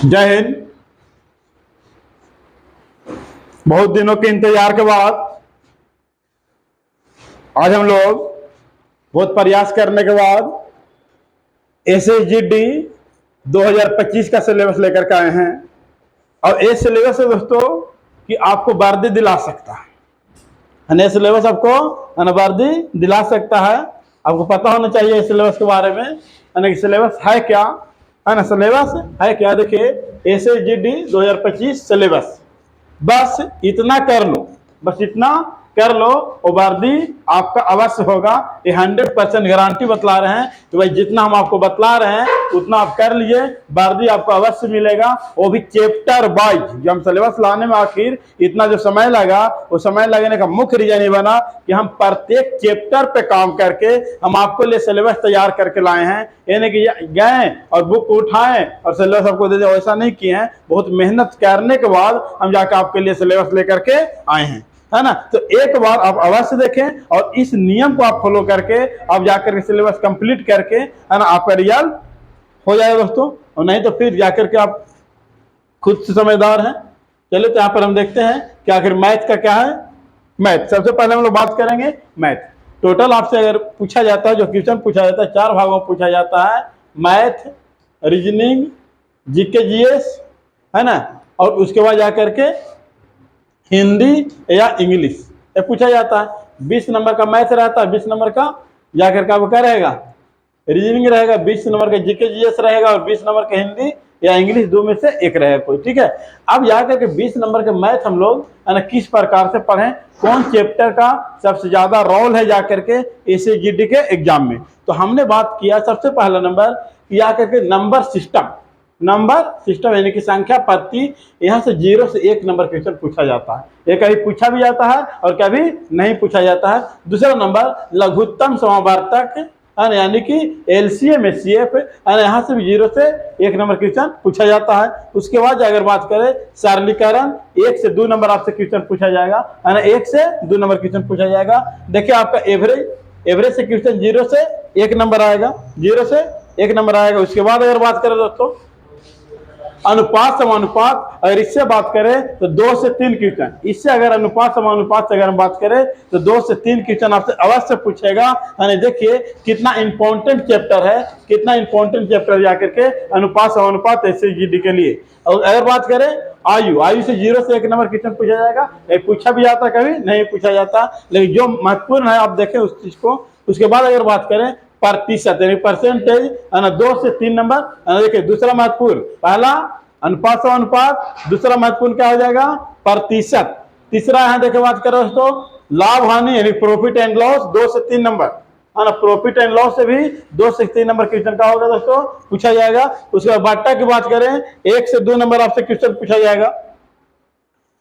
जय हिंद। बहुत दिनों के इंतजार के बाद आज हम लोग बहुत प्रयास करने के बाद SSGD 2025 का सिलेबस लेकर के आए हैं। और ये सिलेबस है दोस्तों कि आपको वर्दी दिला सकता है। ये सिलेबस आपको वर्दी दिला सकता है। आपको पता होना चाहिए इस सिलेबस के बारे में, यानी सिलेबस है क्या, है ना। सिलेबस है क्या, देखिए SSGD 2025 सिलेबस, बस इतना कर लो, बस इतना कर लो और वर्दी आपका अवश्य होगा। ये 100% गारंटी बतला रहे हैं कि भाई जितना हम आपको बतला रहे हैं उतना आप कर लिए, वर्दी आपको अवश्य मिलेगा। वो भी चैप्टर वाइज। जो हम सिलेबस लाने में आखिर इतना जो समय लगा, वो समय लगने का मुख्य रीजन ये बना कि हम प्रत्येक चैप्टर पे काम करके हम आपको लिए सिलेबस तैयार करके लाए हैं। यानी कि गए और बुक उठाएं और सिलेबस आपको दे दे, ऐसा नहीं किए हैं। बहुत मेहनत करने के बाद हम जाकर आपके लिए सिलेबस लेकर के आए हैं, है ना। तो एक बार आप अवश्य देखें और इस नियम को आप फॉलो करके आप जाकर के सिलेबस कंप्लीट करके, है ना, आपका रिजल्ट हो जाएगा दोस्तों। और नहीं तो फिर जाकर के आप खुद से समझदार हैं। चलिए तो यहाँ पर हम देखते हैं कि आखिर मैथ का क्या है। मैथ सबसे पहले हम लोग बात करेंगे। मैथ टोटल आपसे अगर पूछा जाता है, जो क्वेश्चन पूछा जाता है 4 भागों में पूछा जाता है। मैथ, रीजनिंग, जीके जीएस, है ना, और उसके बाद जाकर के हिंदी या इंग्लिश ये पूछा जाता है। 20 नंबर का मैथ रहता है, 20 नंबर का जाकर के आपको क्या रहेगा, रीजनिंग रहेगा, 20 नंबर का जीके जीएस रहेगा और 20 नंबर का हिंदी या इंग्लिश, दो में से एक रहेगा कोई, ठीक है। अब जाकर के 20 नंबर के मैथ हम लोग किस प्रकार से पढ़ें, कौन चैप्टर का सबसे ज्यादा रोल है जाकर के SSGD के एग्जाम में। तो हमने बात किया सबसे पहला नंबर जाकर के नंबर सिस्टम। नंबर सिस्टम यानी कि संख्या पत्ती, यहाँ से 0 से 1 नंबर क्वेश्चन पूछा जाता है। ये कभी पूछा भी जाता है और कभी नहीं पूछा जाता है। दूसरा नंबर लघुत्तम समावर्तक, यानी कि LCM HCF, यहाँ से भी 0 से 1 नंबर क्वेश्चन पूछा जाता है। उसके बाद अगर बात करें सरलीकरण, 1 से 2 नंबर आपसे क्वेश्चन पूछा जाएगा, 1 से 2 नंबर क्वेश्चन पूछा जाएगा। देखिए आपका एवरेज से क्वेश्चन 0 से 1 नंबर आएगा, 0 से 1 नंबर आएगा। उसके बाद अगर बात करें दोस्तों अनुपात समानुपात, अगर इससे बात करें तो 2 से 3 क्वेश्चन, इससे अगर अनुपात समानुपात से अगर हम बात करें तो 2 से 3 क्वेश्चन आपसे अवश्य पूछेगा। देखिए कितना इंपॉर्टेंट चैप्टर है, कितना इंपॉर्टेंट चैप्टर जाकर के अनुपात समानुपात SSGD के लिए। और अगर बात करें आयु से 0 से 1 नंबर क्वेश्चन पूछा जाएगा। पूछा भी जाता, कभी नहीं पूछा जाता, लेकिन जो महत्वपूर्ण है आप देखें उस चीज को। उसके बाद अगर बात करें प्रतिशत यानी परसेंटेज, 2 से 3 नंबर। देखिए दूसरा महत्वपूर्ण, पहला अनुपात समानुपात, दूसरा महत्वपूर्ण क्या हो जाएगा, प्रतिशत। तीसरा है देखिए बात करें दोस्तों लाभ हानि यानी प्रॉफिट एंड लॉस, 2 से 3 नंबर, है ना। प्रॉफिट एंड लॉस से भी 2 से 3 नंबर क्वेश्चन का होगा दोस्तों, पूछा जाएगा। उसके बाद बाटा की बात करें 1 से 2 नंबर आपसे क्वेश्चन पूछा जाएगा।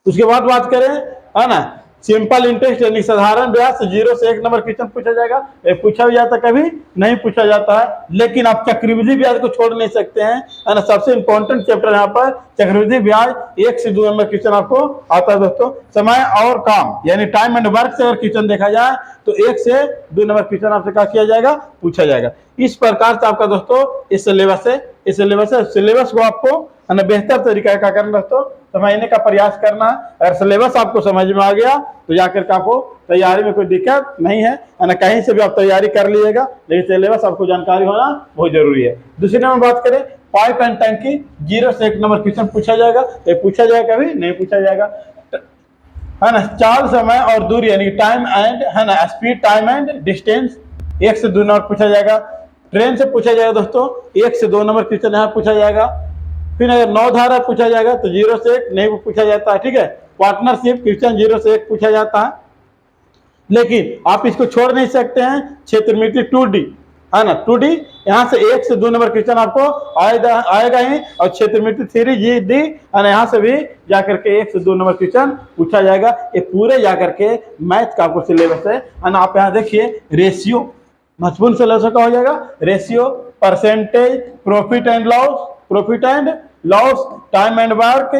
उसके बाद बात करें, है ना, सिंपल इंटरेस्ट यानी साधारण ब्याज से 0 से 1 नंबर क्वेश्चन पूछा जाएगा। पूछा भी जाता, कभी नहीं पूछा जाता है। लेकिन आप चक्रवृद्धि ब्याज को छोड़ नहीं सकते हैं, है ना। सबसे इंपॉर्टेंट चैप्टर यहाँ पर चक्रवृद्धि ब्याज, 1 से 2 नंबर क्वेश्चन आपको आता है दोस्तों। समय और काम यानी टाइम एंड वर्क से अगर क्वेश्चन देखा जाए तो 1 से 2 नंबर क्वेश्चन आपसे क्या किया जाएगा, पूछा जाएगा। इस प्रकार से आपका दोस्तों इस सिलेबस को आपको बेहतर तरीका का करना दोस्तों समझने का प्रयास करना है। अगर सिलेबस आपको समझ में आ गया तो जाकर के आपको तैयारी में कोई दिक्कत नहीं है ना, कहीं से भी आप तैयारी कर लीजिएगा, लेकिन सिलेबस आपको जानकारी होना बहुत जरूरी है। दूसरी नंबर बात करें पाइप एंड टंकी, 0 से 1 नंबर क्वेश्चन पूछा जाएगा। पूछा जाएगा, कभी नहीं पूछा जाएगा, है ना। चाल, समय और दूरी यानी टाइम एंड, है ना, स्पीड, टाइम एंड डिस्टेंस, 1 से 2 नंबर पूछा जाएगा। ट्रेन से पूछा जाएगा दोस्तों, 1 से 2 नंबर क्वेश्चन यहाँ पूछा जाएगा। फिर अगर 9 धारा पूछा जाएगा तो 0 से 1 नहीं पूछा जाता है, ठीक है। पार्टनरशिप क्वेश्चन 0 से 1 पूछा जाता है, लेकिन आप इसको छोड़ नहीं सकते हैं। क्षेत्रमिति 2D, है ना, 2D यहाँ से 1 से 2 नंबर क्वेश्चन आपको आएगा ही। और क्षेत्रमिति 3GD, है ना, यहाँ से भी जाकर के 1 से 2 नंबर क्वेश्चन पूछा जाएगा। ये पूरे जाकर के मैथ का आपको सिलेबस है ना। आप यहाँ देखिए रेशियो महत्वपूर्ण सिलेबस का हो जाएगा, ratio, percentage, profit and loss, time and work,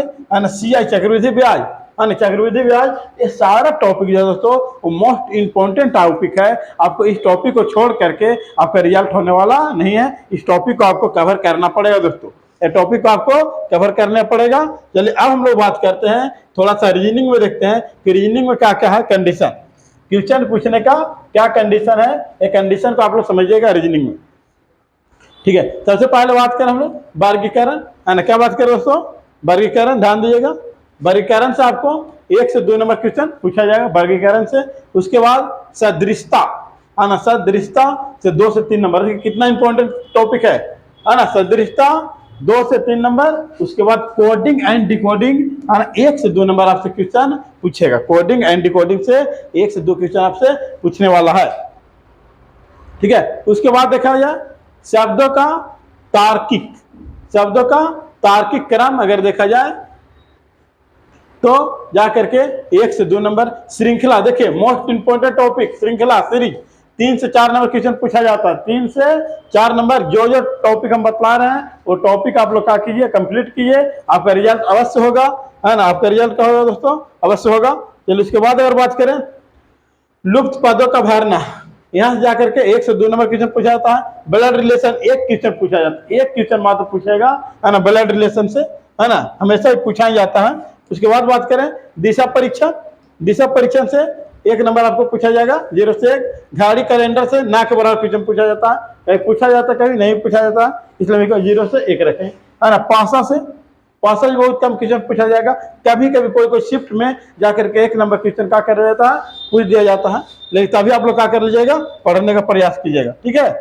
CI चक्रवृद्धि ब्याज, चक्रवृद्धि ब्याज, ये सारा टॉपिक जो है दोस्तों वो मोस्ट इंपॉर्टेंट टॉपिक है। आपको इस टॉपिक को छोड़ करके आपका रिजल्ट होने वाला नहीं है। इस टॉपिक को आपको कवर करना पड़ेगा दोस्तों। ये टॉपिक को आपको कवर करना पड़ेगा। चलिए अब हम लोग बात करते हैं, थोड़ा सा रीजनिंग में देखते हैं कि रीजनिंग में क्या क्या है कंडीशन, क्वेश्चन पूछने का क्या कंडीशन है, ये कंडीशन को आप लोग समझिएगा रीजनिंग में। ठीक है, सबसे पहले बात करें हम लोग वर्गीकरण, है ना। क्या बात करें दोस्तों, वर्गीकरण, ध्यान दीजिएगा। वर्गीकरण से आपको 1 से 2 नंबर क्वेश्चन पूछा जाएगा वर्गीकरण से। उसके बाद सदृशता, है ना, सदृशता से 2 से 3 नंबर, कितना इंपॉर्टेंट टॉपिक है ना, सदृशता 2 से 3 नंबर। उसके बाद कोडिंग एंड डिकोडिंग, है ना, 1 से 2 नंबर आपसे क्वेश्चन पूछेगा। कोडिंग एंड डिकोडिंग से 1 से 2 क्वेश्चन आपसे पूछने वाला है। ठीक है, उसके बाद देखा जाए शब्दों का तार्किक, शब्दों का तार्किक क्रम अगर देखा जाए तो जाकर के 1 से 2 नंबर। श्रृंखला, देखिए मोस्ट इंपोर्टेंट टॉपिक श्रृंखला सीरीज, 3 से 4 नंबर क्वेश्चन पूछा जाता है। 3 से 4 नंबर जो जो टॉपिक हम बतला रहे हैं वो टॉपिक आप लोग क्या कीजिए, कंप्लीट कीजिए, आपका रिजल्ट अवश्य होगा, है ना, आपका रिजल्ट क्या होगा दोस्तों, अवश्य होगा। चलिए उसके बाद अगर बात करें लुप्त पदों का भरना, यहां से जाकर के 1 से 2 नंबर क्वेश्चन पूछा जाता है। ब्लड रिलेशन 1 क्वेश्चन पूछा जाता है, 1 क्वेश्चन मात्र पूछेगा, है ना, ब्लड रिलेशन से, है ना, हमेशा ही पूछा जाता है। उसके बाद बात करें दिशा परीक्षण, दिशा परीक्षण से 1 नंबर आपको पूछा जाएगा 0 से 1। घड़ी कैलेंडर से ना के बराबर क्वेश्चन पूछा जाता है, कहीं पूछा जाता है कभी नहीं पूछा जाता, इसलिए 0 से 1 रखें, है ना। पासा से, पासा बहुत कम क्वेश्चन पूछा जाएगा, कभी कभी कोई शिफ्ट में जाकर के 1 नंबर क्वेश्चन क्या कर जाता है, पूछ दिया जाता है, लेकिन तभी आप लोग क्या कर लीजिएगा, पढ़ने का प्रयास कीजिएगा। ठीक है,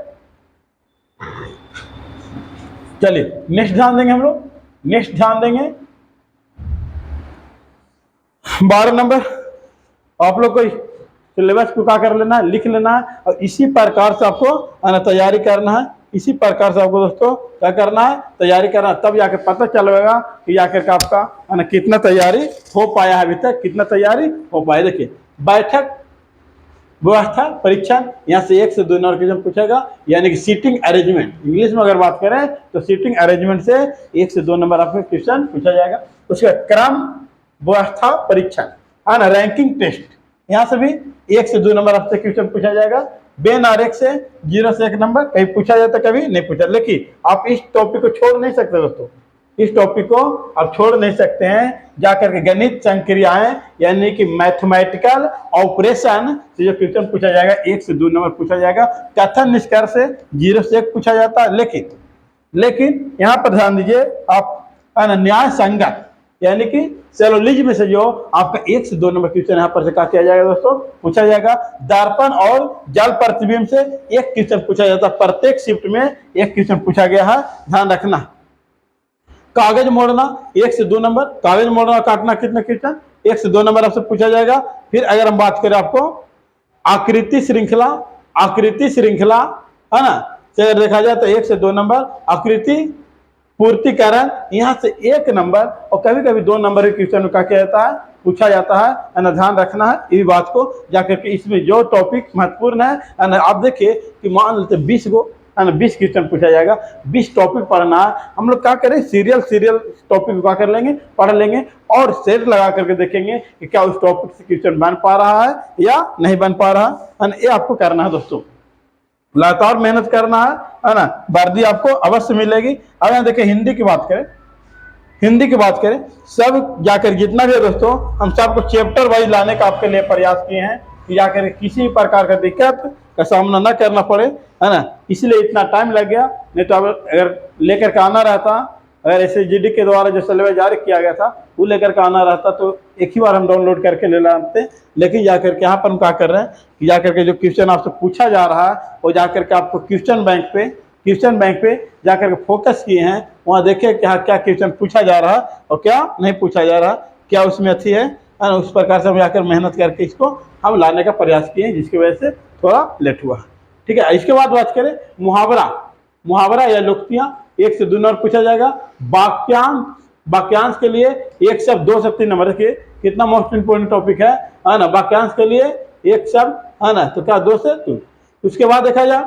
चलिए नेक्स्ट ध्यान देंगे हम लोग, नेक्स्ट ध्यान देंगे 12 नंबर। आप लोग को सिलेबस को क्या कर लेना है, लिख लेना है, और इसी प्रकार से आपको तैयारी करना है, इसी प्रकार से आपको दोस्तों क्या करना है, तैयारी करना है, तब जाकर पता चलेगा कि जाकर के आपका है ना कितना तैयारी हो पाया है अभी तक, कितना तैयारी हो पाया। देखिए बैठक व्यवस्था परीक्षण, यहाँ से 1 से 2 नंबर क्वेश्चन पूछेगा, यानी कि सीटिंग अरेंजमेंट, इंग्लिश में अगर बात करें तो सीटिंग अरेंजमेंट से 1 से 2 नंबर आपको क्वेश्चन पूछा जाएगा। उसका क्रम व्यवस्था परीक्षण, है ना, रैंकिंग टेस्ट, यहाँ से भी 1 से 2 नंबर आपसे क्वेश्चन पूछा जाएगा। बेन आरेख से 0 से 1 नंबर, कहीं पूछा जाता कभी नहीं पूछा, लेकिन आप इस टॉपिक को छोड़ नहीं सकते दोस्तों, इस टॉपिक को आप छोड़ नहीं सकते हैं। जाकर के गणित संक्रियाएं यानी कि मैथमेटिकल ऑपरेशन से जो क्वेश्चन पूछा जाएगा 1 से 2 नंबर पूछा जाएगा। कथन निष्कर्ष से 0 से 1 पूछा जाता है, लेकिन यहाँ पर ध्यान दीजिए आप, न्याय संगत यानी कि सेलोलिज्म से जो आपका 1 से 2 नंबर क्वेश्चन यहाँ पर से क्या किया जाएगा दोस्तों, पूछा जाएगा। दर्पण और जल प्रतिबिंब से 1 क्वेश्चन पूछा जाता है, प्रत्येक शिफ्ट में 1 क्वेश्चन पूछा गया है, ध्यान रखना। कागज मोड़ना 1 से 2 नंबर, कागज मोड़ना काटना कितने क्वेश्चन, 1 से 2 नंबर आपसे पूछा जाएगा। फिर अगर हम बात करें आपको आकृति श्रृंखला, आकृति श्रृंखला, है ना, अगर देखा जाए तो 1 से 2 नंबर। आकृति पूर्तिकरण, यहाँ से 1 नंबर, और कभी कभी 2 नंबर के क्वेश्चन का क्या जाता है, पूछा जाता है ना, ध्यान रखना है इस बात को। जाकर के इसमें जो टॉपिक महत्वपूर्ण है ना, आप देखिए कि मान लेते 20 को, है ना, 20 क्वेश्चन पूछा जाएगा, 20 टॉपिक पढ़ना है। हम लोग क्या करें, सीरियल टॉपिक क्या कर लेंगे, पढ़ लेंगे, और सेट लगा करके देखेंगे कि क्या उस टॉपिक से क्वेश्चन बन पा रहा है या नहीं बन पा रहा है, ये आपको करना है दोस्तों, लगातार मेहनत करना है ना, वर्दी आपको अवश्य मिलेगी। अब यहाँ देखिए हिंदी की बात करें, हिंदी की बात करें, सब जाकर जितना भी है दोस्तों, हम सबको चैप्टर वाइज लाने का आपके लिए प्रयास किए हैं कि जाकर किसी प्रकार का दिक्कत का सामना न करना पड़े, है ना, इसलिए इतना टाइम लग गया। नहीं तो अगर लेकर के आना रहता, अगर SSGD के द्वारा जो सिलेबस जारी किया गया था वो लेकर के आना रहता तो एक ही बार हम डाउनलोड करके ले लाते। लेकिन जाकर के यहाँ पर हम क्या कर रहे हैं कि जाकर के जो क्वेश्चन आपसे पूछा जा रहा है वो जाकर के आपको क्वेश्चन बैंक पे जाकर के फोकस किए हैं, वहाँ देखिए कि हाँ क्या क्वेश्चन पूछा जा रहा है और क्या नहीं पूछा जा रहा, क्या उसमें अच्छी है ना, उस प्रकार से हम जाकर मेहनत करके इसको हम लाने का प्रयास किए, जिसकी वजह से थोड़ा लेट हुआ। ठीक है, इसके बाद बात करें मुहावरा या लोकोक्तियाँ, 1 से 2 नंबर पूछा जाएगा। वाक्यांश के लिए 1 शब्द 2 से 3 नंबर, देखिए कितना मोस्ट इंपोर्टेंट टॉपिक है ना, वाक्यांश के लिए 1 शब्द, है ना, तो क्या 2 से 3। उसके बाद देखा जाए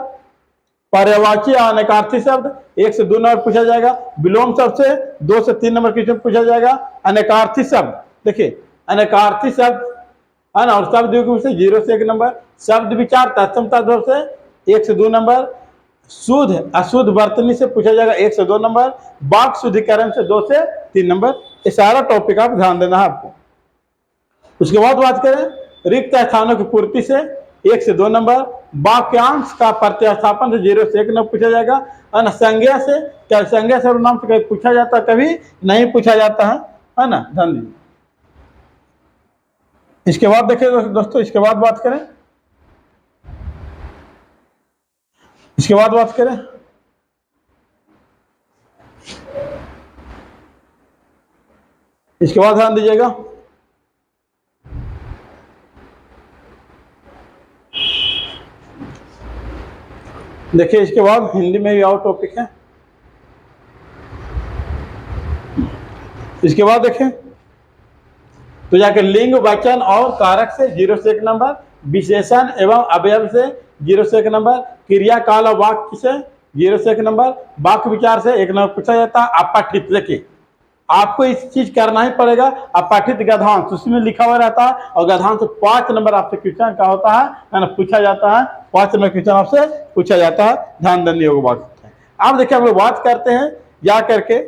पर्यायवाची या अनेकार्थी शब्द 1 से 2 नंबर पूछा जाएगा। विलोम शब्द से 2 से 3 नंबर क्वेश्चन पूछा जाएगा। अनेकार्थी शब्द, देखिए अनेकार्थी शब्द, है ना, और शब्द युग्म से 0 से 1 नंबर। शब्द विचार तत्सम तत्व से 1 से 2 नंबर। शुद्ध अशुद्ध वर्तनी से पूछा जाएगा 1 से 2 नंबर, वाक् शुद्धिकरण से 2 से 3 नंबर। ये सारा टॉपिक आप ध्यान देना है आपको। उसके बाद बात करें रिक्त स्थानों की पूर्ति से 1 से 2 नंबर, वाक्यांश का प्रतिस्थापन से 0 से 1 नंबर पूछा जाएगा। है ना, संज्ञा से, क्या संज्ञा सर्वनाम से कभी पूछा जाता है, कभी नहीं पूछा जाता है ना, ध्यान दीजिए। इसके बाद देखिए दोस्तों, इसके बाद बात करें, इसके बाद बात करें इसके बाद ध्यान दीजिएगा, देखिए इसके बाद हिंदी में भी और टॉपिक है। इसके बाद देखें तो जाकर लिंग वचन और कारक से 0 से 1 नंबर, विशेषण एवं अवयव से 0 से 1 नंबर, क्रिया काल और वाक्य से 0 से 1 नंबर, वाक्य विचार से 1 नंबर पूछा जाता है। अपठित, देखिए आपको इस चीज करना ही पड़ेगा। अपठित गद्यांश उसमें लिखा हुआ रहता है और गद्यांश से 5 नंबर आपसे क्वेश्चन का होता है ना, पूछा जाता है। 5 नंबर क्वेश्चन आपसे पूछा जाता है, ध्यान देने योग्य बात है। आप देखिए हम लोग बात करते हैं जा करके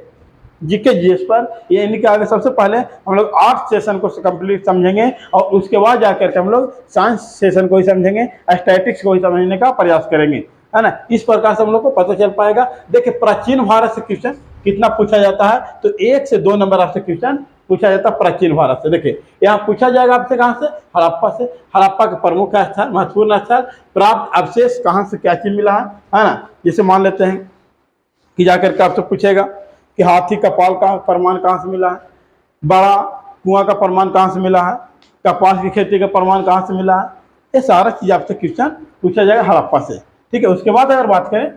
जीके जीएस पर। ये इनके आगे सबसे पहले हम लोग 8 सेशन को कंप्लीट समझेंगे और उसके बाद जाकर के हम लोग साइंस सेशन को ही समझेंगे, स्टैटिक्स को ही समझने का प्रयास करेंगे, है ना। इस प्रकार से हम लोग को पता चल पाएगा। देखिए प्राचीन भारत से क्वेश्चन कितना पूछा जाता है, तो 1 से 2 नंबर आपसे क्वेश्चन पूछा जाता है प्राचीन भारत से। देखिए यहाँ पूछा जाएगा आपसे कहाँ से, हड़प्पा से। हड़प्पा के प्रमुख स्थल, महत्वपूर्ण स्थल, प्राप्त अवशेष कहाँ से क्या चीज मिला है ना। जैसे मान लेते हैं कि जाकर के आपसे पूछेगा कि हाथी का पाल का प्रमाण कहाँ से मिला है, बड़ा कुआं का प्रमाण कहाँ से मिला है, कपास की खेती का प्रमाण कहाँ से मिला है, ये सारा चीज आपसे क्वेश्चन पूछा जाएगा हड़प्पा से, ठीक है। उसके बाद अगर बात करें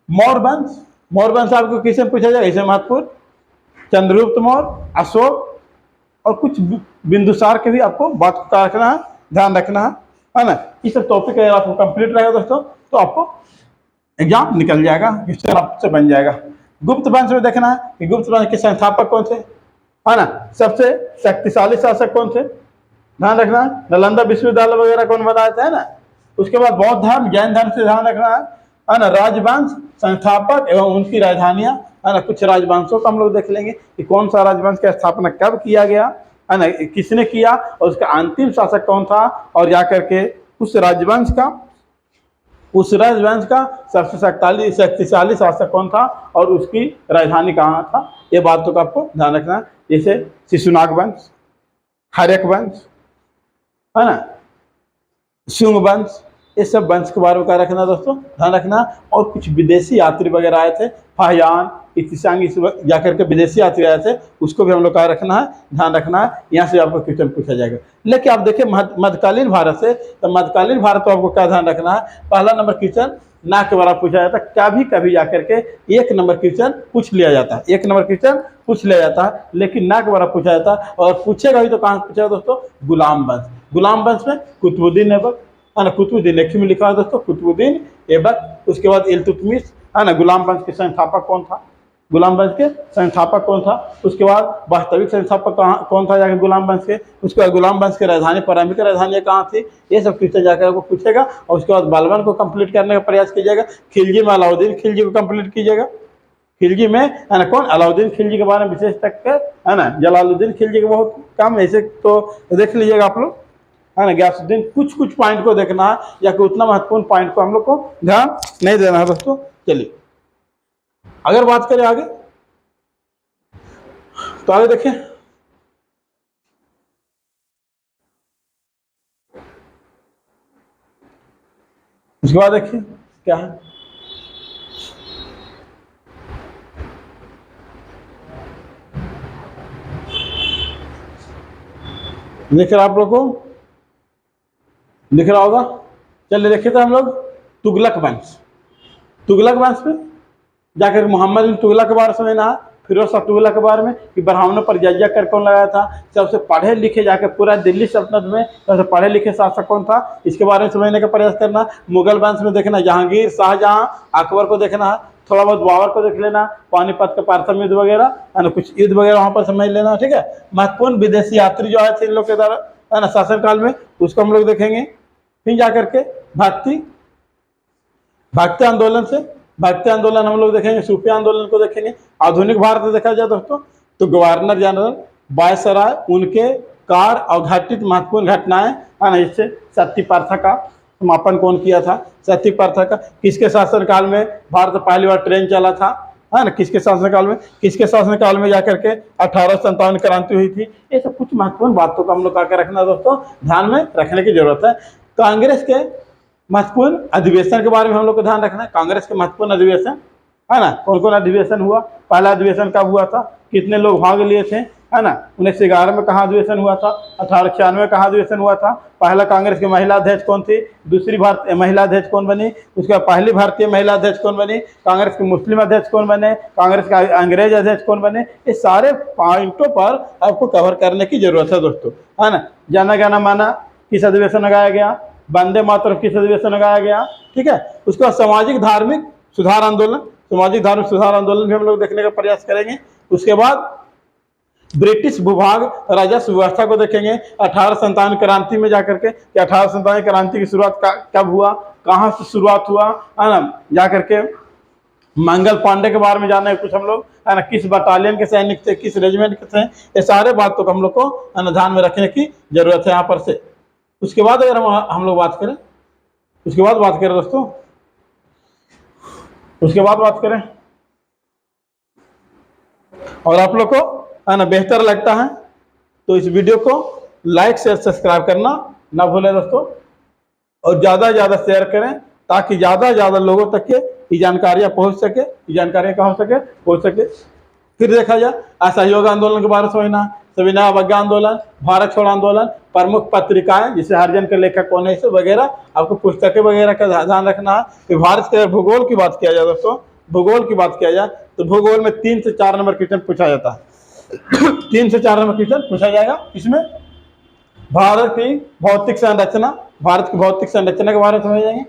मौर्य वंश, मौर्य वंश आपको किससे पूछा जाएगा, इसे महत्वपूर्ण चंद्रगुप्त मौर्य, अशोक और कुछ बिंदुसार के भी आपको बात का रखना है, ध्यान रखना है ना। ये सब टॉपिक अगर आपको कंप्लीट रहेगा दोस्तों तो आपको एग्जाम निकल जाएगा, क्वेश्चन आपसे बन जाएगा। गुप्त वंश में देखना है कि गुप्त वंश के संस्थापक कौन थे, है ना, सबसे शक्तिशाली शासक कौन थे, ध्यान रखना है। नालंदा विश्वविद्यालय वगैरह कौन बनाया था, है ना। उसके बाद बौद्ध धर्म, जैन धर्म से ध्यान रखना है ना। राजवंश, संस्थापक एवं उनकी राजधानियां, है ना। कुछ राजवंशों का हम लोग देख लेंगे कि कौन सा राजवंश की स्थापना कब किया गया, है ना, किसने किया और उसका अंतिम शासक कौन था, और जाकर के उस राजवंश का सबसे शक्तिशाली शासक कौन था और उसकी राजधानी कहाँ था, ये बातों का आपको ध्यान रखना है। जैसे शिशुनाग वंश, हर्यक वंश, है ना, शुंग वंश, ये सब वंश के बारे में क्या रखना दोस्तों, ध्यान रखना। और कुछ विदेशी यात्री वगैरह आए थे, फाहियान, इत्तिशांग, इस जाकर के विदेशी यात्री आए थे, उसको भी हम लोग क्या रखना है, ध्यान रखना है। यहाँ से आपको क्वेश्चन पूछा जाएगा। लेकिन आप देखिए मध्यकालीन भारत से, तो मध्यकालीन भारत तो आपको क्या ध्यान रखना है, पहला नंबर क्वेश्चन ना के बारे में पूछा जाता है। कभी कभी जाकर के 1 नंबर क्वेश्चन पूछ लिया जाता है, 1 नंबर क्वेश्चन पूछ लिया जाता है, लेकिन ना के बारे में पूछा जाता है। और पूछेगा भी तो कहाँ पूछेगा दोस्तों, गुलाम वंश। गुलाम वंश में कुतुबुद्दीन ऐबक, है ना, कुतुबुद्दीन एक में लिखा है दोस्तों, कुतुबुद्दीन ऐबक। उसके बाद इल्तुतमिश, है ना। गुलाम वंश के संस्थापक कौन था, गुलाम वंश के संस्थापक कौन था। उसके बाद वास्तविक संस्थापक कौन था जाकर गुलाम वंश के। उसके बाद गुलाम वंश की राजधानी, प्रारंभिक राजधानी कहाँ थी, ये सब क्वेश्चन जाकर आपको पूछेगा। और उसके बाद बलबन को कंप्लीट करने का प्रयास कीजिएगा। खिलजी में अलाउद्दीन खिलजी को कंप्लीट कीजिएगा। खिलजी में, है ना, कौन, अलाउद्दीन खिलजी के बारे में विशेष तक, है ना। जलालुद्दीन खिलजी के बहुत कम, ऐसे तो देख लीजिएगा आप लोग, है ना। गयासुद्दीन, कुछ कुछ पॉइंट को देखना है, या कि उतना महत्वपूर्ण पॉइंट को हम लोग को ध्यान नहीं देना है दोस्तों। चलिए अगर बात करें आगे, तो आगे देखिए उसके बाद देखिए क्या है, देख रहे आप लोग को दिख रहा होगा। चलिए देखिए, तो हम लोग तुगलक वंश, तुगलक वंश में जाकर मोहम्मद बिन तुगलक के बारे में समझना है। फिरोज शाह तुगलक के बारे में कि ब्राह्मणों पर जजिया कर कौन लगाया था। सबसे पढ़े लिखे जाकर पूरा दिल्ली सल्तनत में सबसे पढ़े लिखे शासक कौन था, इसके बारे में समझने का प्रयास करना। मुगल वंश में देखना जहांगीर, शाहजहां, अकबर को देखना है। थोड़ा बहुत बाबर को देख लेना, पानीपत का पारसम युद्ध वगैरह, है ना, कुछ युद्ध वगैरह वहाँ पर समझ लेना, ठीक है। महत्वपूर्ण विदेशी यात्री जो आए थे इन लोग के द्वारा, है ना, शासनकाल में, उसको हम लोग देखेंगे। फिर जाकर के भक्ति आंदोलन से भक्ति आंदोलन हम लोग देखेंगे, सूफी आंदोलन को देखेंगे। आधुनिक भारत में देखा जाए दोस्तों तो गवर्नर जनरल वायसराय उनके कार अघटित महत्वपूर्ण घटनाएं है ना, इससे सती प्रथा का समापन कौन किया था? सती प्रथा का किसके शासनकाल में भारत पहली बार ट्रेन चला था? है ना, किसके शासनकाल में? किसके शासनकाल में जाकर के 1857 क्रांति हुई थी? ये सब कुछ महत्वपूर्ण बातों का हम लोग क्या रखना दोस्तों, ध्यान में रखने की जरूरत है। कांग्रेस के महत्वपूर्ण अधिवेशन के बारे में हम लोग को ध्यान रखना है। कांग्रेस के महत्वपूर्ण अधिवेशन है ना, कौन कौन अधिवेशन हुआ? पहला अधिवेशन कब हुआ था? कितने लोग भाग लिए थे? है ना, 1911 में कहाँ अधिवेशन हुआ था? 1896 में कहाँ अधिवेशन हुआ था? पहला कांग्रेस की महिला अध्यक्ष कौन थी? दूसरी भारतीय महिला अध्यक्ष कौन बनी? उसके बाद पहली भारतीय महिला अध्यक्ष कौन बनी? कांग्रेस के मुस्लिम अध्यक्ष कौन बने? कांग्रेस का अंग्रेज अध्यक्ष कौन बने? ये सारे पॉइंटों पर आपको कवर करने की जरूरत है दोस्तों, है ना। जन गण मन किस अधिवेशन लगाया गया? वंदे मातरम किस अधिवेशन लगाया गया? ठीक है। उसके बाद सामाजिक धार्मिक सुधार आंदोलन, सामाजिक धार्मिक सुधार आंदोलन भी हम लोग देखने का प्रयास करेंगे। उसके बाद ब्रिटिश भूभाग राजस्व व्यवस्था को देखेंगे। 1857 क्रांति में जाकर के, 1857 क्रांति की शुरुआत कब हुआ, कहाँ से शुरुआत हुआ, है ना, जाकर के मंगल पांडे के बारे में जाने कुछ हम लोग, है ना, किस बटालियन के सैनिक थे, किस रेजिमेंट के थे, ये सारे बातों को हम लोग को है ना ध्यान में रखने की जरूरत है यहाँ पर से। उसके बाद अगर हम लोग बात करें, उसके बाद बात करें दोस्तों, उसके बाद बात करें और आप लोग को है ना बेहतर लगता है तो इस वीडियो को लाइक शेयर सब्सक्राइब करना ना भूलें दोस्तों, और ज़्यादा से ज़्यादा शेयर करें ताकि ज़्यादा से ज़्यादा लोगों तक के ये जानकारियाँ पहुँच सके, ये जानकारियाँ कहाँ हो सके, पहुँच सके। फिर देखा जाए असहयोग आंदोलन के बारे में समझना, सविनय अवज्ञा आंदोलन, भारत छोड़ो आंदोलन, प्रमुख पत्रिकाएं जिसे हरिजन के लेखक कौन है, इसे वगैरह आपको पुस्तकें वगैरह का ध्यान रखना है। फिर भारत के भूगोल की बात किया जाए दोस्तों, भूगोल की बात किया जाए तो भूगोल में 3 से 4 नंबर क्वेश्चन पूछा जाता है। 3 से 4 नंबर क्वेश्चन पूछा जाएगा। इसमें भारत की भौतिक संरचना, भारत की भौतिक संरचना के बारे में समझेंगे,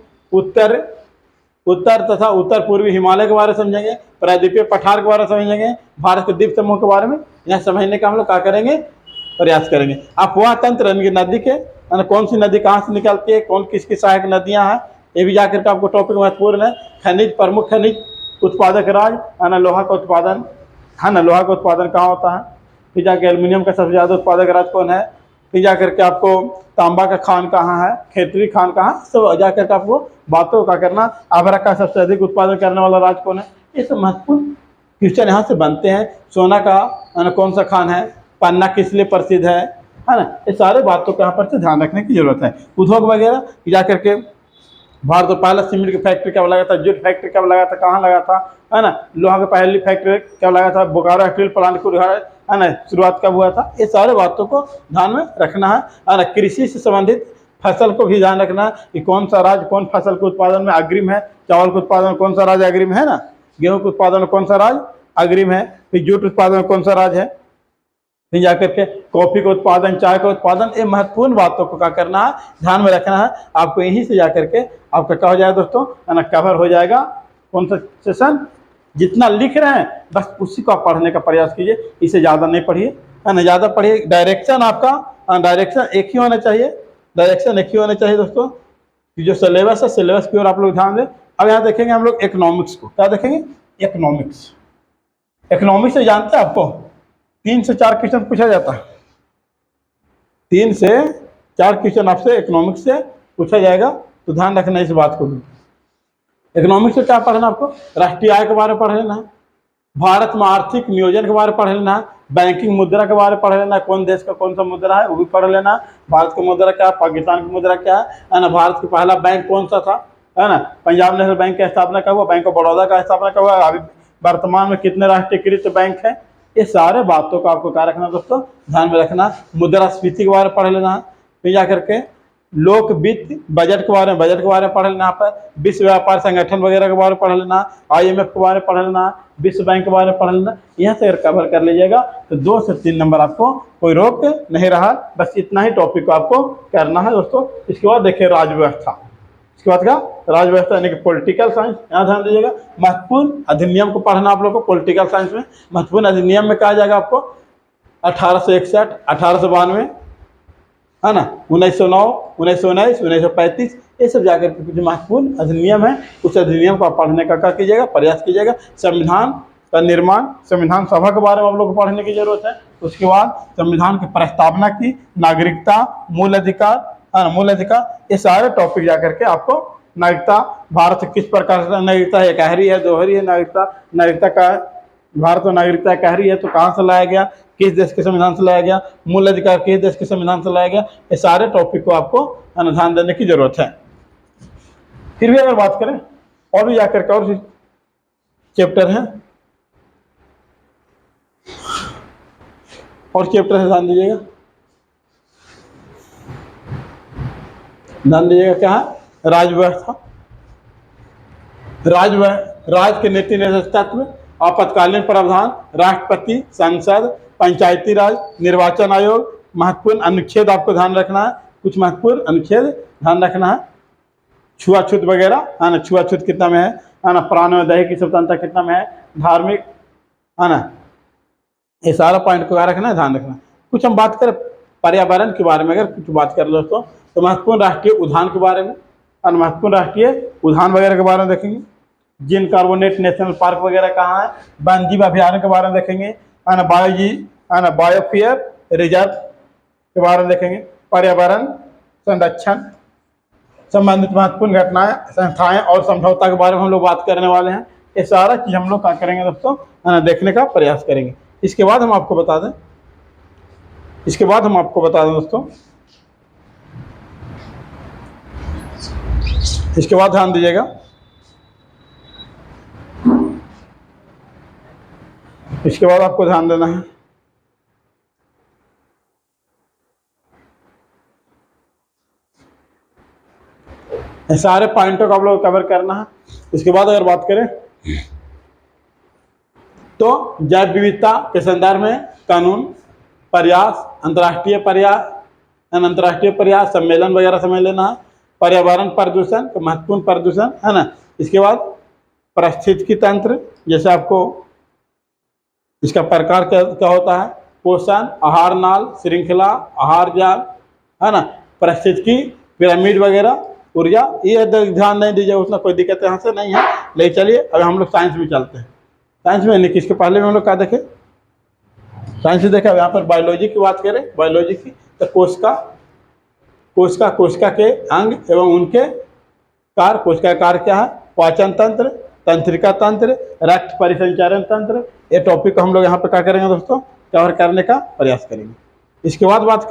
उत्तर तथा उत्तर पूर्वी हिमालय के बारे में समझेंगे, प्रायद्वीपीय पठार के बारे में समझेंगे, भारत के द्वीप समूह के बारे में यह समझने का हम लोग क्या करेंगे, प्रयास करेंगे। अपवाह तंत्र नदी के कौन सी नदी कहाँ से निकलती है, कौन किसकी सहायक नदियाँ हैं, ये भी जाकर के आपको टॉपिक महत्वपूर्ण है। खनिज, प्रमुख खनिज उत्पादक राज्य, है ना, लोहा का उत्पादन, है ना, लोहा का उत्पादन कहाँ होता है। फिर जाकर एल्यूमिनियम का सबसे ज़्यादा उत्पादक राज्य कौन है। फिर जाकर के आपको तांबा का खान कहाँ है, खेतरी खान कहाँ, सब जाकर के आपको बातों का करना। आभरक का सबसे अधिक उत्पादन करने वाला राज्य कौन है। ये सब महत्वपूर्ण क्वेश्चन यहाँ से बनते हैं। सोना का कौन सा खान है, पन्ना किस लिए प्रसिद्ध है ना, ये सारे बातों को यहाँ पर से ध्यान रखने की जरूरत है। उद्योग वगैरह जाकर के भारत तो पहला सीमेंट की फैक्ट्री कब लगा था, जूट फैक्ट्री कब लगा था, कहाँ लगा था, है ना, लोहा की पहली फैक्ट्री कब लगा था, बोकारो स्टील प्लांट को है ना शुरुआत कब हुआ था, ये सारे बातों को ध्यान में रखना है ना। कृषि से संबंधित फसल को भी ध्यान रखना है कि कौन सा राज्य कौन फसल के उत्पादन में अग्रिम है, चावल के उत्पादन में कौन सा राज्य अग्रिम है ना, गेहूं के उत्पादन में कौन सा राज्य अग्रिम है, फिर जूट उत्पादन में कौन सा राज्य है, फिर जाकर के कॉफी का उत्पादन, चाय का उत्पादन, ये महत्वपूर्ण बातों को क्या करना है, ध्यान में रखना है। आपको यहीं से जाकर के आपका क्या हो जाएगा दोस्तों, है ना, कवर हो जाएगा। कौन सा सेशन जितना लिख रहे हैं बस उसी को आप पढ़ने का प्रयास कीजिए, इसे ज़्यादा नहीं पढ़िए, है ना, ज़्यादा पढ़िए। डायरेक्शन आपका डायरेक्शन एक ही होना चाहिए, डायरेक्शन एक ही होना चाहिए दोस्तों। कि जो सिलेबस है सिलेबस की ओर आप लोग ध्यान दें। अब यहाँ देखेंगे हम लोग इकोनॉमिक्स को, क्या देखेंगे, इकोनॉमिक्स। इकोनॉमिक्स से जानते हैं आपको 3 से 4 क्वेश्चन पूछा जाता है, 3 से 4 क्वेश्चन आपसे इकोनॉमिक्स से पूछा जाएगा, तो ध्यान रखना इस बात को भी। इकोनॉमिक्स से क्या पढ़ना आपको, राष्ट्रीय आय के बारे में पढ़ लेना है, भारत में आर्थिक नियोजन के बारे में पढ़ लेना है, बैंकिंग मुद्रा के बारे में पढ़ लेना है, कौन देश का कौन सा मुद्रा है वो भी पढ़ लेना, भारत की मुद्रा क्या है, पाकिस्तान की मुद्रा क्या है ना, भारत का पहला बैंक कौन सा था, है ना, पंजाब नेशनल बैंक की स्थापना कब हुआ, बैंक ऑफ बड़ौदा का स्थापना कब हुआ, अभी वर्तमान में कितने राष्ट्रीयकृत बैंक हैं, ये सारे बातों को आपको क्या रखना दोस्तों, ध्यान में रखना। मुद्रास्फीति के बारे में पढ़ लेना है, फिर जाकर के लोक वित्त बजट के बारे में पढ़ लेना, यहाँ पर विश्व व्यापार संगठन वगैरह के बारे में पढ़ लेना, IMF के बारे में पढ़ लेना, विश्व बैंक के बारे में पढ़ लेना। यहाँ से अगर कवर कर लीजिएगा तो 2 से 3 नंबर आपको कोई रोक नहीं रहा। बस इतना ही टॉपिक को आपको करना है दोस्तों। इसके बाद देखिए राजव्यवस्था, इसके बाद का राजव्यवस्था यानी कि पॉलिटिकल साइंस, यहाँ ध्यान दीजिएगा। महत्वपूर्ण अधिनियम को पढ़ना आप लोग को पॉलिटिकल साइंस में। महत्वपूर्ण अधिनियम में कहा जाएगा आपको 1861, 1892, है ना, 1909, 1919, 1935, ये सब जाकर के कुछ महत्वपूर्ण अधिनियम है। उस अधिनियम को आप पढ़ने का क्या कीजिएगा, प्रयास कीजिएगा। संविधान का निर्माण, संविधान सभा के बारे में आप लोग को पढ़ने की जरूरत है। उसके बाद संविधान की प्रस्तावना की, नागरिकता, मूल अधिकार, मूल अधिकार, ये सारे टॉपिक जाकर के आपको नागरिकता, भारत किस प्रकार से नागरिकता एकहरी है, दोहरी है नागरिकता, नागरिकता का भारत में नागरिकता एकहरी है तो कहाँ से लाया गया, किस देश के संविधान से लाया गया, मूल अधिकार किस देश के संविधान से लाया गया, ये सारे टॉपिक को आपको ध्यान देने की जरूरत है। फिर भी अगर बात करें और भी जाकर के और चैप्टर हैं, और चैप्टर है, ध्यान दीजिएगा, ध्यान दीजिएगा क्या है, राज्य व्यवस्था, राज्य के नीति निर्देश तत्व, आपातकालीन प्रावधान, राष्ट्रपति, संसद, पंचायती राज, निर्वाचन आयोग, महत्वपूर्ण अनुच्छेद आपको ध्यान रखना है, कुछ महत्वपूर्ण अनुच्छेद ध्यान रखना है, छुआछूत वगैरह है ना, छुआछूत कितना में है ना, प्राण में दैहिक स्वतंत्रता कितना में है, धार्मिक, है ना, ये सारा पॉइंट को क्या रखना है, ध्यान रखना। कुछ हम बात करें पर्यावरण के बारे में, अगर कुछ बात कर लो तो महत्वपूर्ण राष्ट्रीय उद्यान के बारे में और महत्वपूर्ण राष्ट्रीय उद्यान वगैरह के बारे में देखेंगे। जिन कार्बोनेट नेशनल पार्क वगैरह कहाँ है, वन्य जीव अभ्यारण्य के बारे में देखेंगे, है ना, बायोस्फीयर रिजर्व के बारे में देखेंगे। पर्यावरण संरक्षण संबंधित महत्वपूर्ण घटनाएं, संस्थाएं और समझौता के बारे में हम लोग बात करने वाले हैं। ये सारा चीज हम लोग क्या करेंगे दोस्तों, है ना, देखने का प्रयास करेंगे। इसके बाद हम आपको बता दें, दोस्तों, इसके बाद ध्यान दीजिएगा, इसके बाद आपको ध्यान देना है, सारे पॉइंटों को आप लोग कवर करना है। इसके बाद अगर बात करें तो जैव विविधता के संदर्भ में कानून, प्रयास, अंतर्राष्ट्रीय प्रयास, सम्मेलन वगैरह समझ लेना है। पर्यावरण प्रदूषण, तो महत्वपूर्ण प्रदूषण, है ना। इसके बाद पारिस्थितिकी तंत्र, जैसे आपको इसका प्रकार क्या होता है, पोषण, आहार नाल, श्रृंखला, आहार जाल, है ना, पारिस्थितिकी, पिरामिड वगैरह, ऊर्जा, ये ध्यान नहीं दीजिए, उतना कोई दिक्कत यहाँ से नहीं है। लेकिन चलिए अब हम लोग साइंस में चलते हैं। साइंस में नहीं, किसके पहले में हम लोग क्या देखें, साइंस में देखा, यहाँ पर बायोलॉजी की बात करें, बायोलॉजी की तो कोशिका के अंग एवं उनके कार्य, कोशिका कार्य क्या है, पाचन तंत्र, तंत्रिका तंत्र, रक्त परिसंचरण तंत्र, ये टॉपिक को हम लोग यहाँ पे क्या करेंगे दोस्तों, कवर करने का प्रयास करेंगे। इसके बाद बात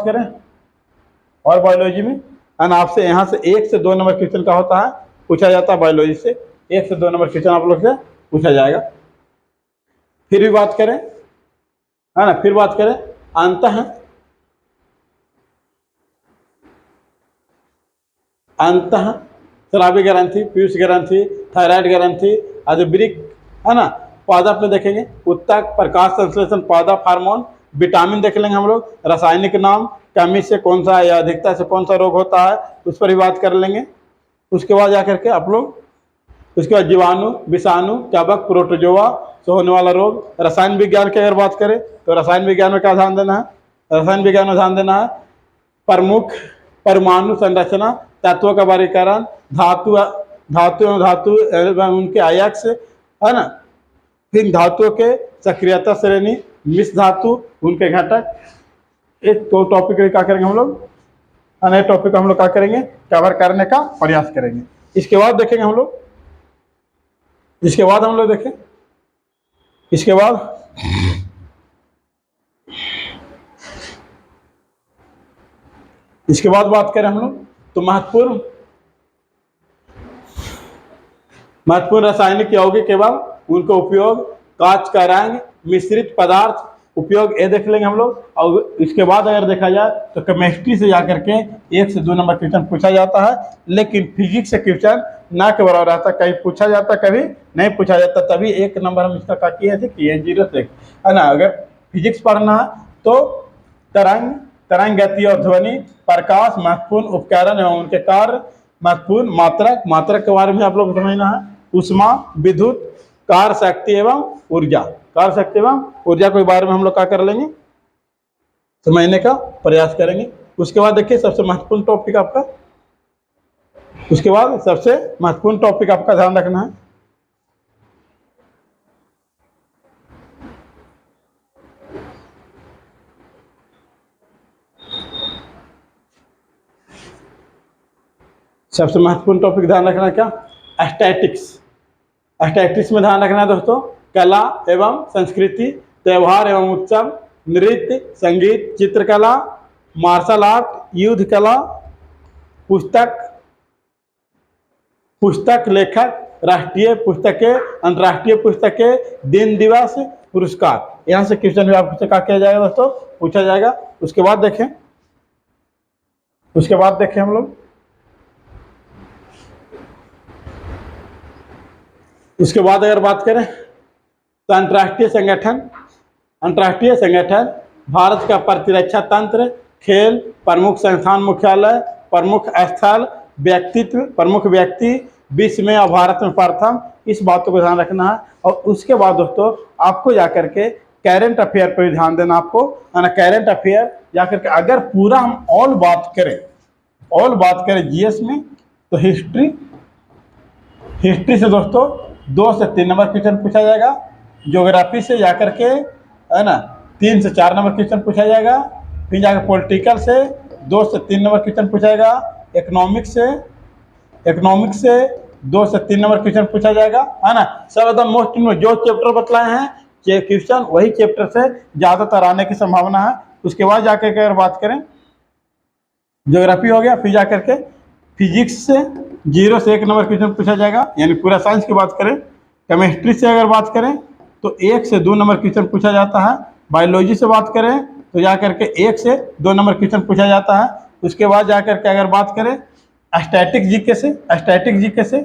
करें और बायोलॉजी में आपसे यहाँ से 1 से 2 नंबर क्वेश्चन का होता है, पूछा जाता है बायोलॉजी से, 1 से 2 नंबर क्वेश्चन आप लोग से पूछा जाएगा। फिर भी बात करें, है ना, फिर बात करें अंतः स्रावी ग्रंथि, पीयूष ग्रंथि, थायराइड ग्रंथि, अधुब्रिक, है ना, पादप में देखेंगे, उत्तक, प्रकाश संश्लेषण, पादप, हार्मोन, विटामिन देख लेंगे हम लोग, रासायनिक नाम, कमी से कौन सा या अधिकता से कौन सा रोग होता है, उस पर भी बात कर लेंगे। उसके बाद जाकर के आप लोग, उसके बाद जीवाणु, विषाणु, कवक, प्रोटोजोआ से होने वाला रोग। रसायन विज्ञान की अगर बात करें तो रसायन विज्ञान में क्या ध्यान देना है, रसायन विज्ञान में ध्यान देना है प्रमुख परमाणु संरचना, तत्वों का वर्गीकरण, धातु एवं उनके अयस्क, है ना, फिर धातुओं के सक्रियता श्रेणी, मिश्र धातु, उनके घटक, ये 2 टॉपिक क्या करेंगे हम लोग, अनेक टॉपिक हम लोग क्या करेंगे, कवर करने का प्रयास करेंगे। इसके बाद देखेंगे हम लोग, इसके बाद बात करें हम लोग तो महत्वपूर्ण रासायनिक यौगिक एवं उनका उपयोग, कांच का रंग, मिश्रित पदार्थ उपयोग, ये देख लेंगे हम लोग। और इसके बाद अगर देखा जाए तो केमिस्ट्री से जाकर के 1 से 2 नंबर क्वेश्चन पूछा जाता है, लेकिन फिजिक्स से क्वेश्चन ना के बराबर रहता, कहीं पूछा जाता कभी नहीं पूछा जाता, तभी 1 नंबर हम इसका क्या किए थे, 0 से, है ना। अगर फिजिक्स पढ़ना है तो तरंग गति और ध्वनि, प्रकाश, महत्वपूर्ण उपकरण एवं उनके कार्य, महत्वपूर्ण मात्रक के बारे में आप लोग समझना है, उष्मा, विद्युत, कार्य शक्ति एवं ऊर्जा के बारे में हम लोग क्या कर लेंगे, समझने का प्रयास करेंगे। उसके बाद देखिए सबसे महत्वपूर्ण टॉपिक आपका, उसके बाद सबसे महत्वपूर्ण टॉपिक आपका ध्यान रखना है। सबसे महत्वपूर्ण टॉपिक ध्यान रखना है क्या, एस्थेटिक्स। एस्थेटिक्स में ध्यान रखना है दोस्तों, कला एवं संस्कृति, त्यौहार एवं उत्सव, नृत्य, संगीत, चित्रकला, मार्शल आर्ट, युद्ध कला, पुस्तक, पुस्तक लेखक, राष्ट्रीय पुस्तकें, अंतर्राष्ट्रीय पुस्तकें, दिन दिवस, पुरस्कार। यहाँ से क्वेश्चन भी आपसे क्या किया जाएगा दोस्तों, पूछा जाएगा। उसके बाद देखें, उसके बाद देखें हम लोग, उसके बाद अगर बात करें तो अंतर्राष्ट्रीय संगठन, अंतर्राष्ट्रीय संगठन, भारत का प्रतिरक्षा तंत्र, खेल, प्रमुख संस्थान मुख्यालय, प्रमुख स्थल, व्यक्तित्व, प्रमुख व्यक्ति, विश्व में और भारत में प्रथम, इस बातों को ध्यान रखना है। और उसके बाद दोस्तों आपको जाकर के करेंट अफेयर पर भी ध्यान देना आपको, है ना। करेंट अफेयर जाकर के अगर पूरा हम ऑल बात करें, ऑल बात करें जीएस में, तो हिस्ट्री, हिस्ट्री से दोस्तों 2 से 3 नंबर क्वेश्चन पूछा जाएगा। ज्योग्राफी से जाकर के, है ना, 3 से 4 नंबर क्वेश्चन पूछा जाएगा। फिर जाकर पॉलिटिकल से 2 से 3 नंबर क्वेश्चन पूछा जाएगा। इकोनॉमिक्स से, इकोनॉमिक्स से 2 से 3 नंबर क्वेश्चन पूछा जाएगा, है ना। सब एकदम मोस्ट जो चैप्टर बतलाए हैं क्वेश्चन, वही चैप्टर से ज़्यादातर आने की संभावना है। उसके बाद जाकर के अगर बात करें, ज्योग्राफी हो गया, फिर जाकर के फिजिक्स से 0 से 1 नंबर क्वेश्चन पूछा जाएगा, यानी पूरा साइंस की बात करें। केमिस्ट्री से अगर बात करें तो 1 से 2 नंबर क्वेश्चन पूछा जाता है। बायोलॉजी से बात करें तो जाकर के 1 से 2 नंबर क्वेश्चन पूछा जाता है। उसके बाद जाकर के अगर बात करें स्टैटिक जीके से, स्टैटिक जीके से,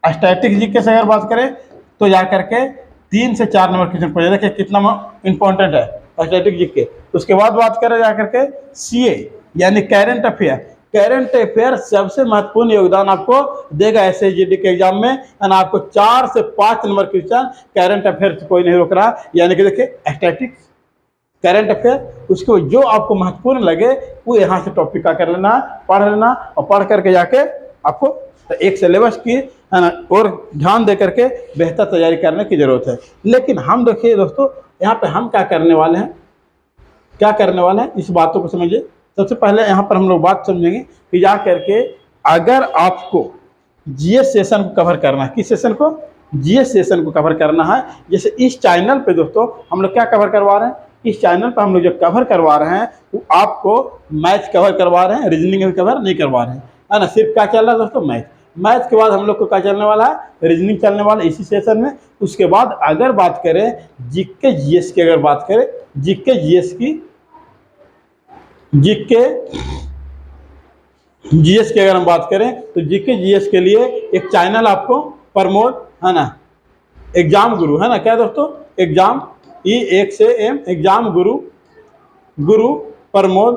स्टैटिक जीके से अगर बात करें तो जाकर के 3 से 4 नंबर क्वेश्चन पूछा, देखिए कितना इंपॉर्टेंट है स्टैटिक जीके। उसके बाद बात करें जाकर के सीए यानी करेंट अफेयर। करेंट अफेयर सबसे महत्वपूर्ण योगदान आपको देगा एसएसजीडी के एग्जाम में, और आपको 4 से 5 नंबर क्वेश्चन करेंट अफेयर से कोई नहीं रोक रहा। यानी कि देखिए स्टैटिक्स, करंट अफेयर, उसको जो आपको महत्वपूर्ण लगे वो यहाँ से टॉपिक का कर लेना, पढ़ लेना, और पढ़ करके जाके आपको एक सिलेबस की, है ना, और ध्यान दे करके बेहतर तैयारी करने की जरूरत है। लेकिन हम देखिए दोस्तों यहाँ पे हम क्या करने वाले हैं, क्या करने वाले हैं, इस बातों को समझिए। सबसे पहले यहाँ पर हम लोग बात समझेंगे कि जा करके अगर आपको जीएस सेशन को कवर करना है, किस सेशन को, जीएस सेशन को कवर करना है। जैसे इस चैनल पे दोस्तों हम लोग क्या कवर करवा रहे हैं, इस चैनल पर हम लोग जो कवर करवा रहे हैं वो आपको मैथ कवर करवा रहे हैं, रीजनिंग में कवर नहीं करवा रहे हैं, है ना। सिर्फ क्या चल रहा है दोस्तों, मैथ। मैथ के बाद हम लोग को क्या चलने वाला है, रीजनिंग चलने वाला है इसी सेशन में। उसके बाद अगर बात करें जीके जीएस की, अगर बात करें जीके जीएस की, जीके जीएस की अगर हम बात करें तो जीके जीएस के लिए एक चैनल आपको प्रमोद, है ना, एग्जाम गुरु, है ना, क्या दोस्तों, एग्जाम E1 से M एग्जाम गुरु, गुरु प्रमोद,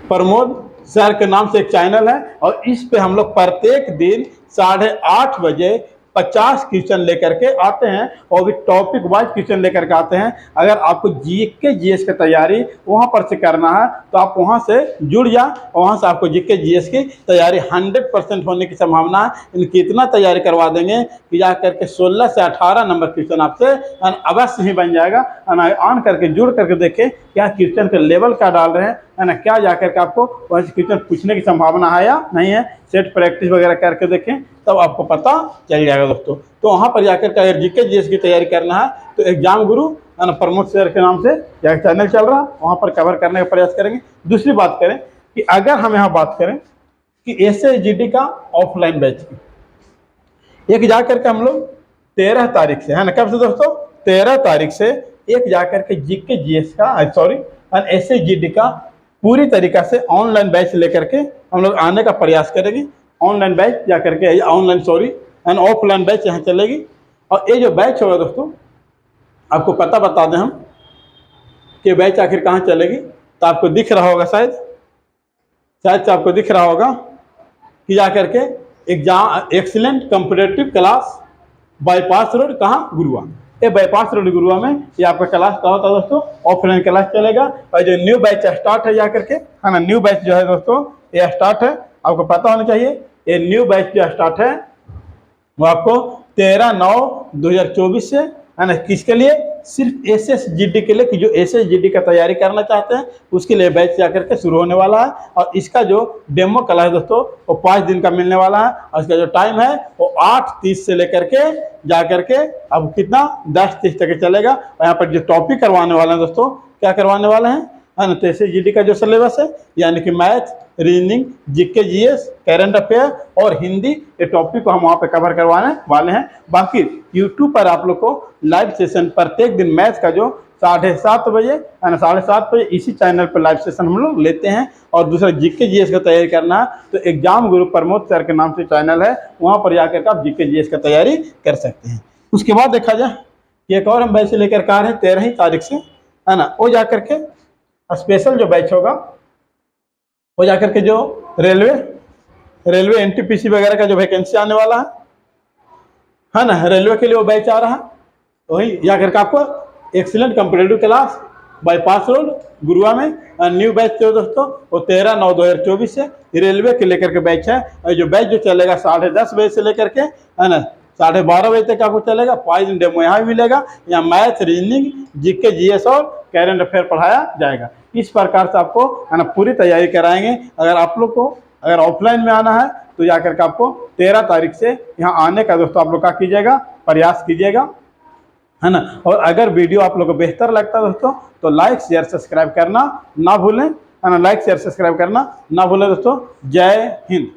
प्रमोद सर के नाम से एक चैनल है। और इस पे हम लोग प्रत्येक दिन 8:30 बजे 50 क्वेश्चन लेकर के आते हैं, और भी टॉपिक वाइज क्वेश्चन लेकर के आते हैं। अगर आपको जीके जीएस की तैयारी वहां पर से करना है तो आप वहां से जुड़ जाए, वहां से आपको जीके जीएस की तैयारी 100% होने की संभावना है। इनकी इतना तैयारी करवा देंगे कि जा करके 16 से 18 नंबर क्वेश्चन आपसे अवश्य ही बन जाएगा। ऑन करके जुड़ करके देखें क्या क्वेश्चन के लेवल क्या डाल रहे हैं, है ना, क्या जाकर के आपको वहाँ से क्वेश्चन पूछने की संभावना है या नहीं है। सेट प्रैक्टिस वगैरह करके देखें तब आपको पता चल जाएगा दोस्तों। तो वहाँ पर जाकर के अगर जीके जीएस की तैयारी करना है तो एग्जाम गुरु, है ना, प्रमोद सर के नाम से यह चैनल चल रहा है, वहाँ पर कवर करने का प्रयास करेंगे। दूसरी बात करें कि अगर हम यहाँ बात करें कि एसएसजीडी का ऑफलाइन बैच की, एक जाकर के हम लोग 13 तारीख से, है ना, कब से दोस्तों, 13 तारीख से एक जाकर के जीके जीएस का, सॉरी, एसएसजीडी का पूरी तरीका से ऑनलाइन बैच लेकर के हम लोग आने का प्रयास करेंगे। ऑनलाइन बैच जाकर के, online sorry and offline batch यहाँ चलेगी। और ये जो बैच होगा दोस्तों आपको पता बता दें हम कि बैच आखिर कहाँ चलेगी, तो आपको दिख रहा होगा, शायद से आपको दिख रहा होगा कि जाकर के exam excellent competitive class, bypass road, कहाँ, गुरुआ, ये बाईपास रोड गुरुआ में ये आपका क्लास क्या होता है दोस्तों, ऑफलाइन क्लास चलेगा। और जो न्यू बैच स्टार्ट है जा करके, है ना, न्यू बैच जो है दोस्तों ये स्टार्ट है, आपको पता होना चाहिए। ये न्यू बैच जो स्टार्ट है वो आपको 13/9/2024 से, है ना, किसके लिए, सिर्फ SSGD के लिए, कि जो SSGD का तैयारी करना चाहते हैं उसके लिए बैच जाकर के शुरू होने वाला है। और इसका जो डेमो क्लास है दोस्तों वो 5 दिन का मिलने वाला है। और इसका जो टाइम है वो 8:30 से लेकर के जा करके अब कितना 10:30 तक चलेगा। और यहाँ पर जो टॉपिक करवाने वाले हैं दोस्तों, क्या करवाने वाले हैं, है ना, तो SSGD का जो सिलेबस है यानी कि math, reasoning, GK GS, current affair और हिंदी, ये टॉपिक को हम वहाँ पे कवर करवाने वाले हैं। बाकी यूट्यूब पर आप लोग को लाइव सेशन प्रत्येक दिन मैथ का जो 7:30 बजे, है ना, 7:30 बजे इसी चैनल पर लाइव सेशन हम लोग लेते हैं। और दूसरा GK GS का तैयारी करना है तो एग्जाम गुरु प्रमोद सर के नाम से चैनल है, वहाँ पर जाकर के आप GK GS का तैयारी कर सकते हैं। उसके बाद देखा जाए कि एक और हम बैच लेकर के आ रहे हैं 13 तारीख से, है ना, वो जाकर के स्पेशल जो बैच होगा वो जाकर के जो रेलवे NTPC वगैरह का जो वैकेंसी आने वाला है ना, रेलवे के लिए वो बैच आ रहा है। वही जाकर के आपको excellent competitive class bypass road Gurua में न्यू बैच जो दोस्तों वो 13/9/2024 से रेलवे के लेकर के बैच है। और जो बैच जो चलेगा 10:30 बजे से लेकर के, है ना, 12:30 बजे तक आपको चलेगा। 5 दिन डेमो यहाँ भी मिलेगा। यहाँ मैथ, रीजनिंग, GK GS और करंट अफेयर पढ़ाया जाएगा। इस प्रकार से आपको, है ना, पूरी तैयारी कराएंगे। अगर आप लोग को अगर ऑफलाइन में आना है तो जाकर के आपको 13 तारीख से यहाँ आने का दोस्तों आप लोग क्या कीजिएगा, प्रयास कीजिएगा, है ना। और अगर वीडियो आप लोग को बेहतर लगता है दोस्तों तो लाइक शेयर सब्सक्राइब करना ना भूलें, है ना, लाइक शेयर सब्सक्राइब करना ना भूलें दोस्तों। जय हिंद।